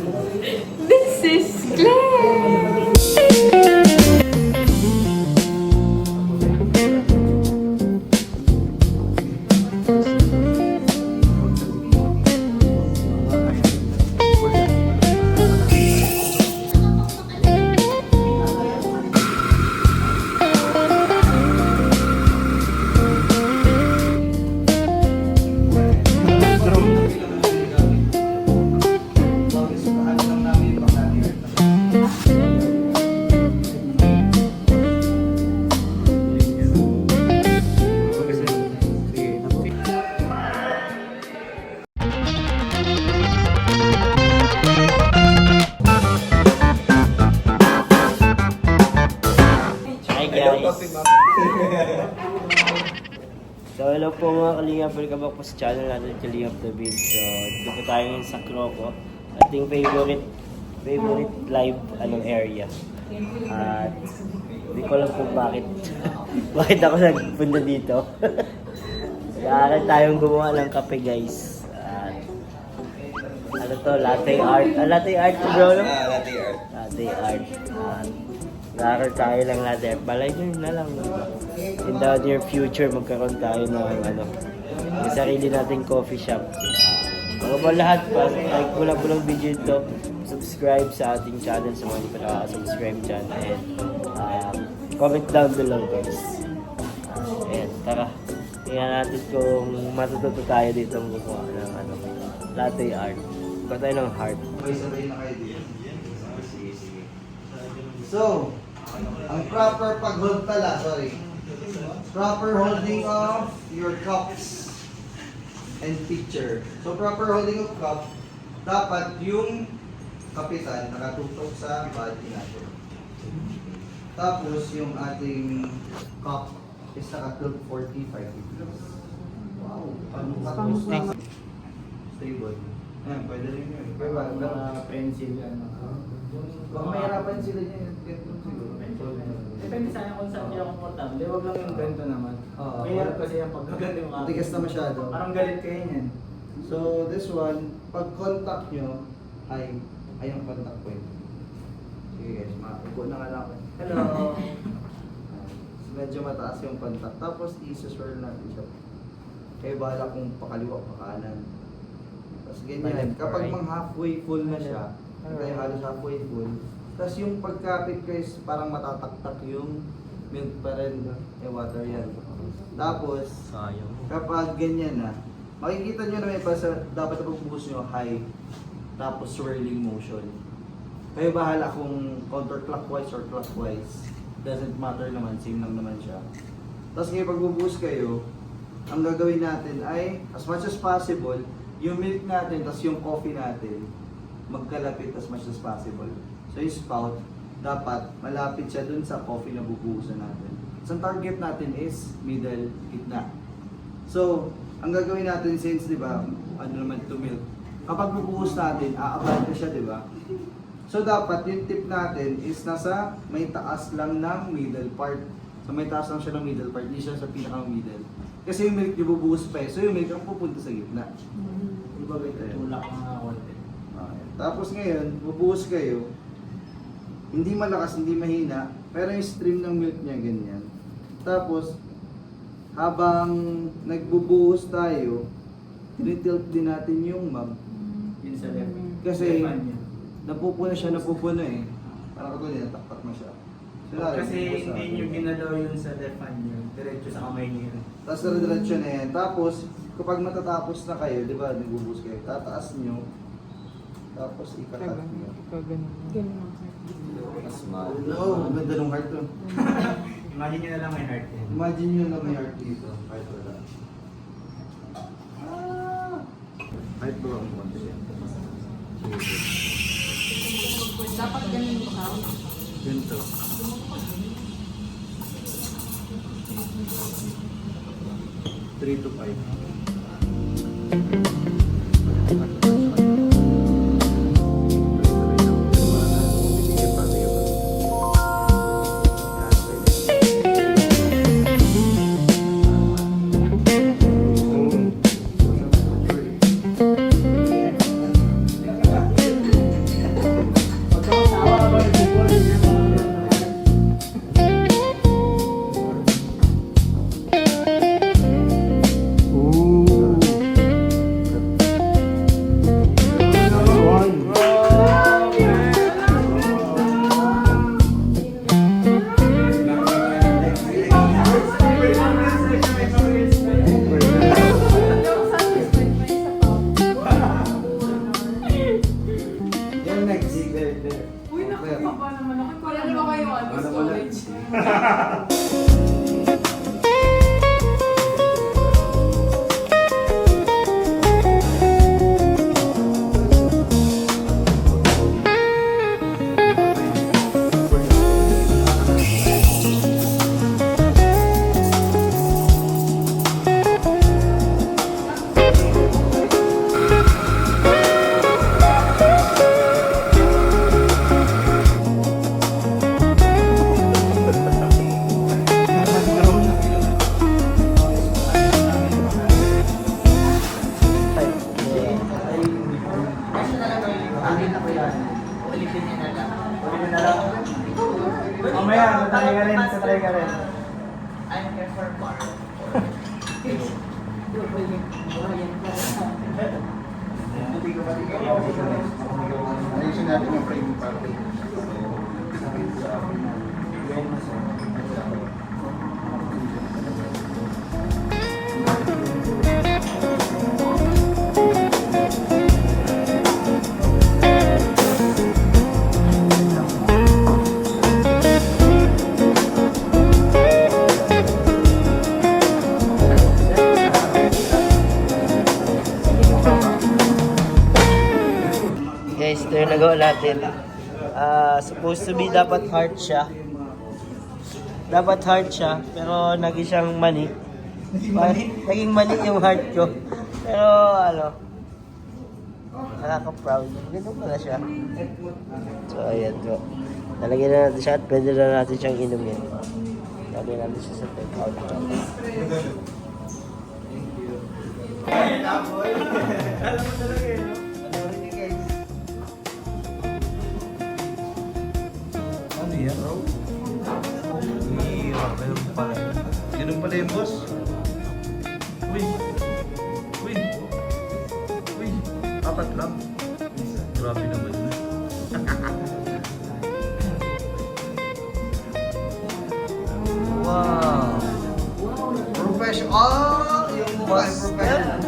This is Claire! Hi guys! So hello po mga kalingap, welcome back po sa channel natin, Kalingap The Vid. So dito po tayo ngayon sa Croco, ating favorite live area. At hindi ko alam kung bakit ako nagpunta dito. Kaya tayong gumawa ng kape guys. At ano to, latte art. Latte art bro, no? Latte art. Latte art. Nakaroon tayo lang natin. Balay nyo na lang. In the near future, magkaroon tayo ng may sarili nating coffee shop. Mga ba lahat pa, like ko lang po ng video ito, subscribe sa ating channel sa mga hindi pa nakaka-subscribe dyan. And comment down below guys. Ayan, tara. Tingnan natin kung matututo tayo dito ang gumawa ng latte art. Gumawa tayo ng heart. Sabay na kayo dito. Sige. So, ang proper pag-hold pala, proper holding of your cups and pitcher. So, proper holding of cup, dapat yung kapitan nakatutok sa body natin. Tapos, yung ating cup is nakatilt 45 degrees. Wow! Ano stable. Ayan, pwede rin yun. Mga pencil, Baka mahirapan sila niya. Ganito siguro. Depende sana kung saan niya komportable. Huwag lang yung ganito naman. Mahirap kasi yung pagkaganto yung mga. Tigas na masyado. Parang galit kayo niyan. So, this one, pag contact nyo, ay ang contact point. Sige guys, maupo na nga lang ako. Hello! Medyo mataas yung contact. Tapos, i-swirl natin siya. Kaya bahala kung pakaliwa, pakanan. Tapos ganyan. Kapag mang halfway full na siya, kaya halos halfway full. Tapos yung pagkapit guys, parang matataktak yung milk pa rin. Water yan. Tapos, Sayang. kapag ganyan na, makikita nyo na may dapat na pagbuhos nyo high, tapos swirling motion. Kayo bahala kung counterclockwise or clockwise. Doesn't matter naman, same lang naman siya. Tapos ngayon pagbubuhos kayo, ang gagawin natin ay, as much as possible, yung milk natin, tapos yung coffee natin, magkalapit as much as possible. So yung spout, dapat malapit siya dun sa coffee na bubuhusan natin. So ang target natin is middle, gitna. So, ang gagawin natin since, di ba, naman ito milk. Kapag bubuhos natin, aabante siya, di ba? So dapat yung tip natin is nasa may taas lang ng middle part. So may taas lang siya ng middle part, hindi siya sa pinaka-middle. Kasi yung milk yung bubuhos pa eh. So yung milk ang pupunta sa gitna. Diba ganito yun? Tulak mga konti. Okay. Tapos ngayon, bubuhos kayo. Hindi malakas, hindi mahina. Pero yung stream ng milk niya ganyan. Tapos, habang nagbubuhos tayo, tinitilt din natin yung mug. Yun sa left. Kasi, Left hand niya. napupuno eh. Parang katulad, nataktak na siya. Kasi hindi nyo ginalaw yun sa left hand niyo. Diretso sa kamay niyo yun. Tapos diretso na yan. Tapos, kapag matatapos na kayo, di ba, nagbubuhos kayo, tataas nyo, tapos ikakat nyo. Mas no, ganda ng heart to. Imagine nyo na lang may heart yan. Imagine nyo lang may heart dito. Heart wala. Heart ba ang konti yan? Dapat ganun ka. Ganito. Three to 5. next. Uy, nakakaba naman ako. Wala naman kayo storage. Mamaya, tatry ka rin. Ayusin natin yung framing parte. Guys, ito yung nagawa natin. Supposed to be dapat heart siya. Dapat heart siya, pero naging siyang mani. Naging mani yung heart ko. Pero ano, nakaka-proud. Ganito pala siya. So, ayan ko. Talagyan na natin siya at pwede na natin siyang inumin. Lagyan natin siya sa take-out. Ano yan, bro? Ganun pala. Ganun pala yung boss. Uy. Uy. Uy. Apat lang. Grabe naman. Wow. Professional. Yung mukha ay professional.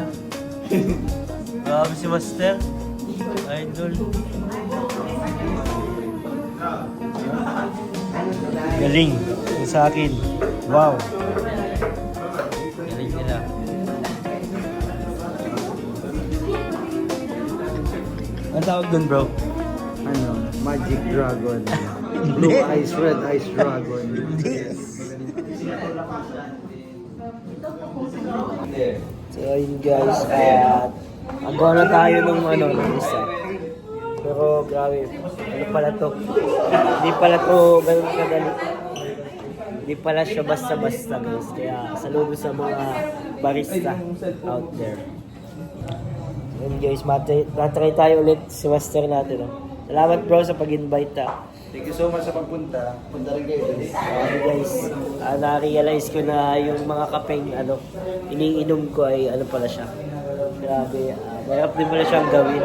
Grabe si Master. Idol. Galing. Yung sa akin. Wow. Galing nila. Ang tawag dun, bro? Ano? Magic Dragon. Blue eyes, red eyes dragon. So ayun guys, at agawa na tayo nung ano, ng isa. Pero grabe, ano pala to? Hindi pala to ganun kadali. Hindi pala siya basta-basta guys. Kaya saludo sa mga barista out there. Ayun guys, matry tayo ulit si master natin. Salamat bro sa pag-invite Thank you so much sa pagpunta. Punta rin kayo. Guys, na-realize ko na yung mga kapeng ano, iniinom ko ay ano pala siya. Grabe, mahirap din pala siyang gawin.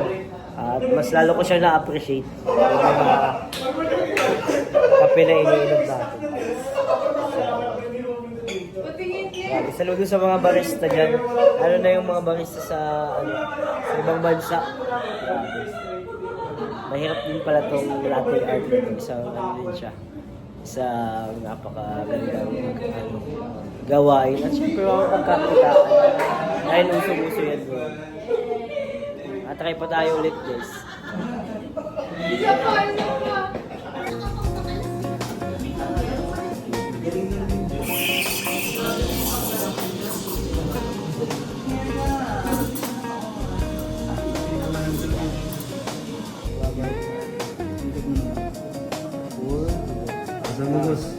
At mas lalo ko siya na-appreciate yung mga kape na iniinom natin. Grabe, saludo sa mga barista dyan. Ano na yung mga barista sa, ano, sa ibang bansa. Grabe. Mahirap din pala itong latte art nito. Isang ano din siya. Isang napakagandang ano, gawain. At syempre mga pagkakitaan. Dahil uso-uso yan bro. At try pa tayo ulit guys. Asal mo, boss?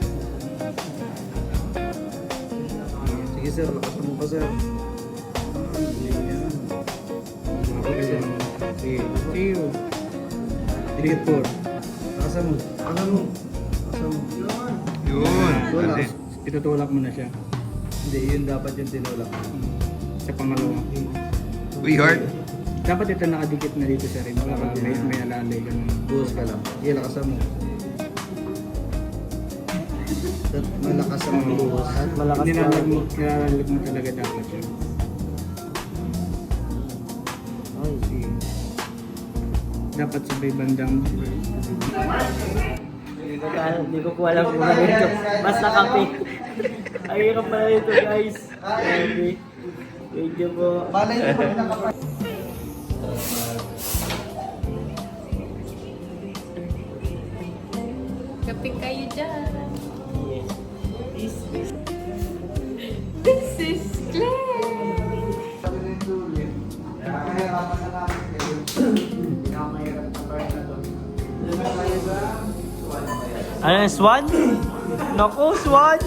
Sige sir, lakas mo pa sir. Sige. Sige. Dikit po. Lakasan mo. Lakasan mo. Lakasan mo. Yun. Wala. Itutulak mo na siya. Hindi, yun dapat yung tinulak. Sa pangalawa. Uy, hard. Dapat ito nakadikit na dito sa rin. Para may alalay. Ganun. Buhos ka lang. Sige, lakasan mo. Malakas ang buhos. At malakas Nilalag na. mo talaga dapat yun. Ay, dapat sabay bandang. Hindi ko po alam kung ano ito. Basta kape. Ang hirap pala ito guys. Okay. Thank you po. Malay mo pag nakapag... Kapit kayo dyan. Yes. This is Claire. Sabi rin tuloy. Nakahirapan na namin kayo. Pinakamahirap na part na to. Diba kayo ba? Ano, Swan? Naku, Swan!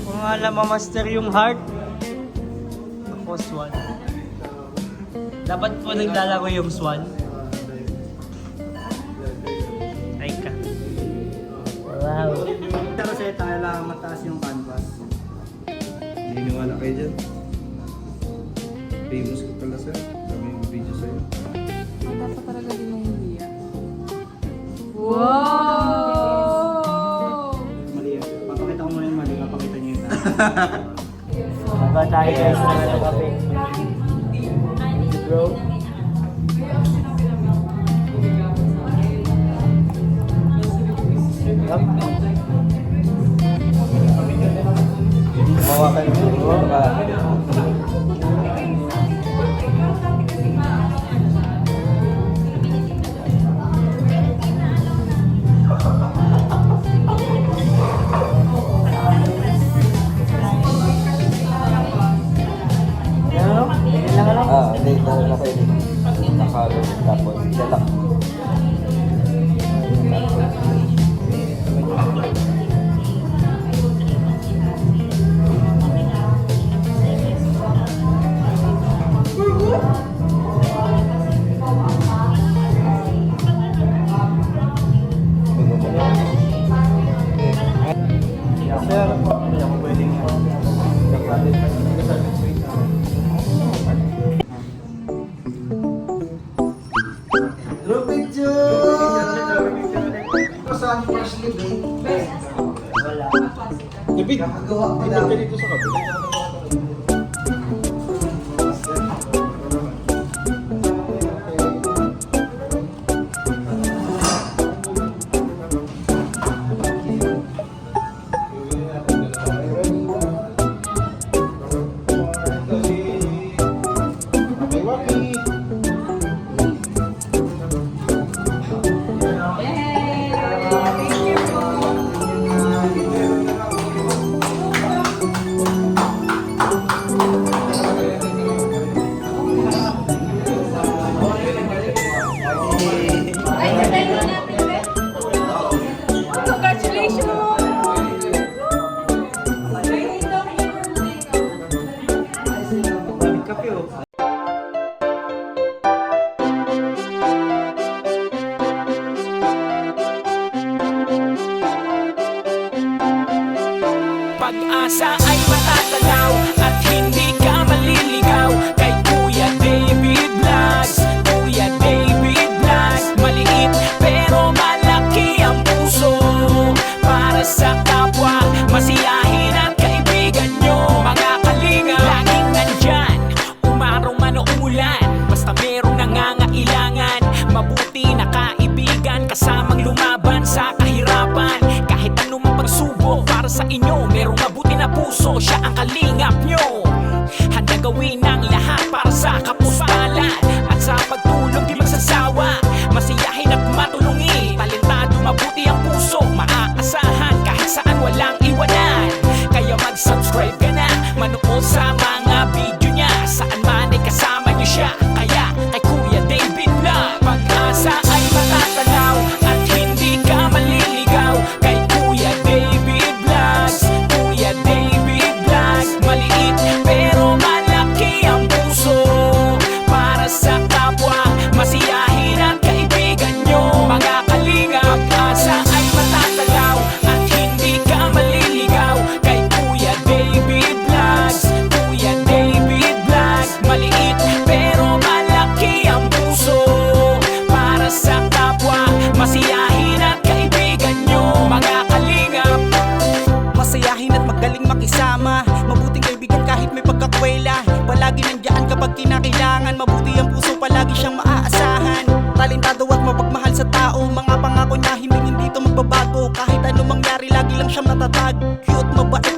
Kung alam ma-master yung heart. Naku, Swan. Dapat po naglalaro yung Swan. Ay ka. Wow. Pero sa ito, kailangan mataas yung canvas. Naniniwala kayo dyan? Famous ka pala sir. Kami yung video sa'yo. Dapat talaga din ng India. Wow! Mali yan. Papakita ko muna yung mali, papakita niyo yung Baba tayo guys ng ano kape. Bro. Yup. Mawakan mo. Ano? Ilan ka lang? Hindi. Dahil na kayo. Nakalo. Tapos, lalak. Sir, hindi ako pwedeng Group picture! Saan yung first lead eh? wala. Kakagawa ko lang. talentado at mapagmahal sa tao. Mga pangako niya hindi to magbabago. Kahit ano mangyari lagi lang siyang natatag. Cute, mabait